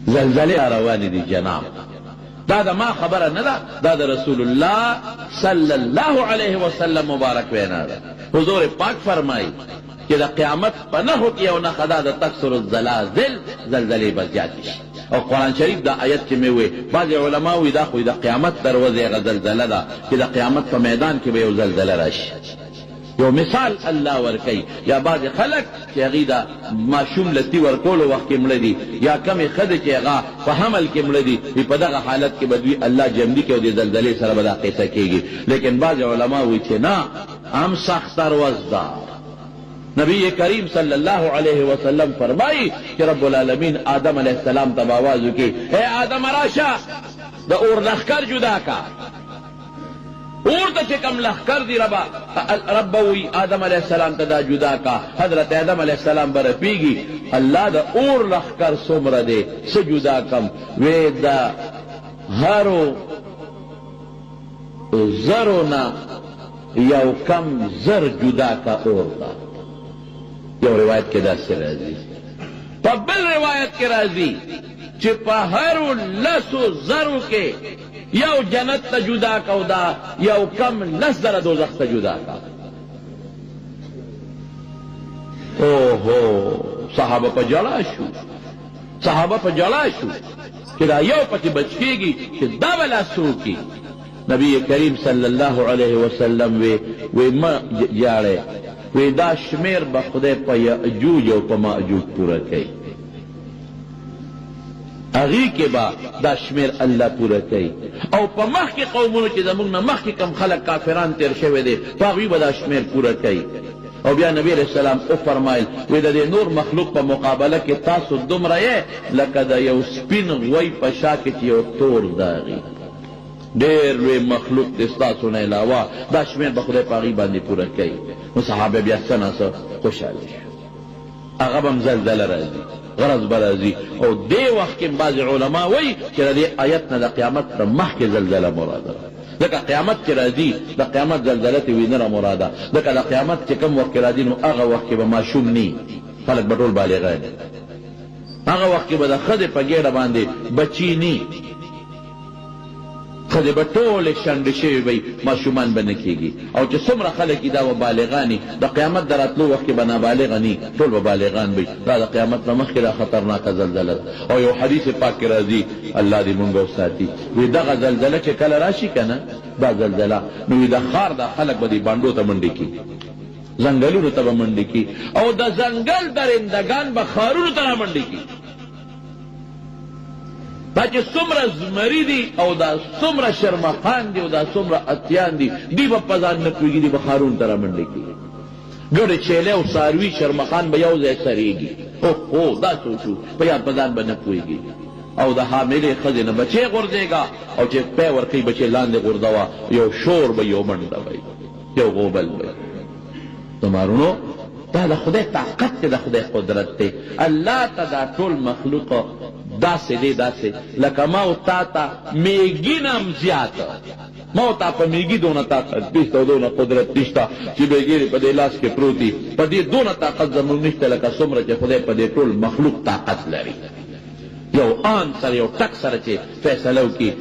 زلزله روانې دي جناب. دا د ما خبره نه ده، دا د رسول الله صلی الله علیه وسلم مبارک وینا ده. حضور پاک فرمایي چې د قیامت په نښو کې یو نښه ده د تکثر الزلازل، زلزلې به زیاتې شي. او قرآن شریف دا آیت چې مې وی بعضې علما وی دا خو د قیامت دروازې هغه زلزله ده چې د قیامت په میدان کې به یو زلزله راشي. یو مثال الله ورکوي. یا بعضې خلک چې هغوی د ماشوم لتي ورکولو وخت کې مړه دي، یا کمې ښځې چې هغه په حمل کې مړه دي، په دغه حالت کې به دوی الله جمدي کوي او د زلزلې سره به دا قصه کېږي. لیکن بعضې علما وی چې نه، هم سختر وزدار. نبی کریم صلی اللہ علیہ وسلم فرمائی کہ رب العالمین آدم علیہ السلام تب آواز کی، اے آدم راشا دا اور لخکر جدا کا، اور تا چکم لخکر دی ربوی آدم علیہ السلام تا جدا کا. حضرت آدم علیہ السلام برپیگی اللہ دا اور لخکر سمر دے سے جدا کم، وی دا ہرو زرونا یو کم زر جدا کا اور دا. یو روایت کې داسې راځي، په بل روایت کې راځي چې په هرو لسو زرو کې یو جنت ته جدا کو، دا یو کم لس زره دوزخ ته جدا کا. اوهو صحابه په جړا شو، صحابه په جړا شو چې دا یو پکې بچ کېږي چې دا بلا څوکي. نبی کریم صلی الله علیه وسلم وی ما جاړې، وی دا شمیر به خدای په یاجوج او په ماجوج پوره کوي، هغې کې به دا شمیر الله پوره کوي. او په مخکې قومونو چې زموږ نه مخکې کم خلک کافران تیر شوی دی، په هغوی به دا شمیر پوره کوي. او بیا نبی علیہ السلام وفرمایل وی د دې نور مخلوق په مقابله کې تاسو دومره یې لکه د یو سپین غوی په شا کې چې یو تور داغي. ډېر لوی مخلوق د ستاسو نه علاوه دا شمېر به خدای په هغې باندې پوره کوي. نو صحابه بیا څه ناڅه خوشحاله شو. هغه به هم زلزله راځي، غرض به راځي. او دې وخت کې بعضې علما وایي چې د دې آیت نه د قیامت نه مخکې زلزله مراده ده. ځکه قیامت چې راځي د قیامت زلزله ته وي نه مراده. ځکه د قیامت چې کوم وخت کې راځي نو هغه وخت کې به ماشوم نی، خلک به ټول بالغان. هغه وخت کې به د ښځې په ګېډه باندې بچي نی، ښځې به ټولې شنډې شوې وي، ماشومان به نه کېږي. او چې څومره خلک دا به بالغاني، د قیامت د راتلو وخت کې به نابالغه نی، ټول به بالغان وي. دا د قیامت نه مخکې دا خطرناکه زلزله ده. او یو حدیث پاک کې راځي، الله دې مونږ وساتي، وی دغه زلزله چې کله راشي که نه، دا زلزله نو وی د ښار دا خلک به دې بانډو ته منډې کړي، ځنګلونو ته به منډې کړي، او د ځنګل درندګان به ښارونو ته را منډې کړي. دا چې څومره زمري دي او دا څومره شرمخان دي او دا څومره اتیان دي، دی به په ځان نه پوهېږي، دی به ښارونو ته را منډې کړي. ګډې چیلې او څاروي شرمخان به یو ځای سرېږي. اوهو دا څه وشو، په یاد په ځان به نه پوهېږي. او د حاملې ښځې نه بچې غورځېږه، او چې پی ورکوي بچې لاندې غورځوه، یو شور به، یو منډه به، یو غوبل به. زمارونو دا د خدای طاقت دی، د خدای قدرت دی. الله ته دا ټول مخلوق داسې دی، داسې لکه ما او تا ته میږي نه هم زیاته. ما او تا په میږي دونه طاقت نشته او دونه قدرت نشته چې میږي په دې لاس کې پروت دي. په دې دونه طاقت زموږ نشته لکه څومره چې خدای په دې ټول مخلوق طاقت لري. یو آن سره، یو ټک سره چې فیصله وکړي.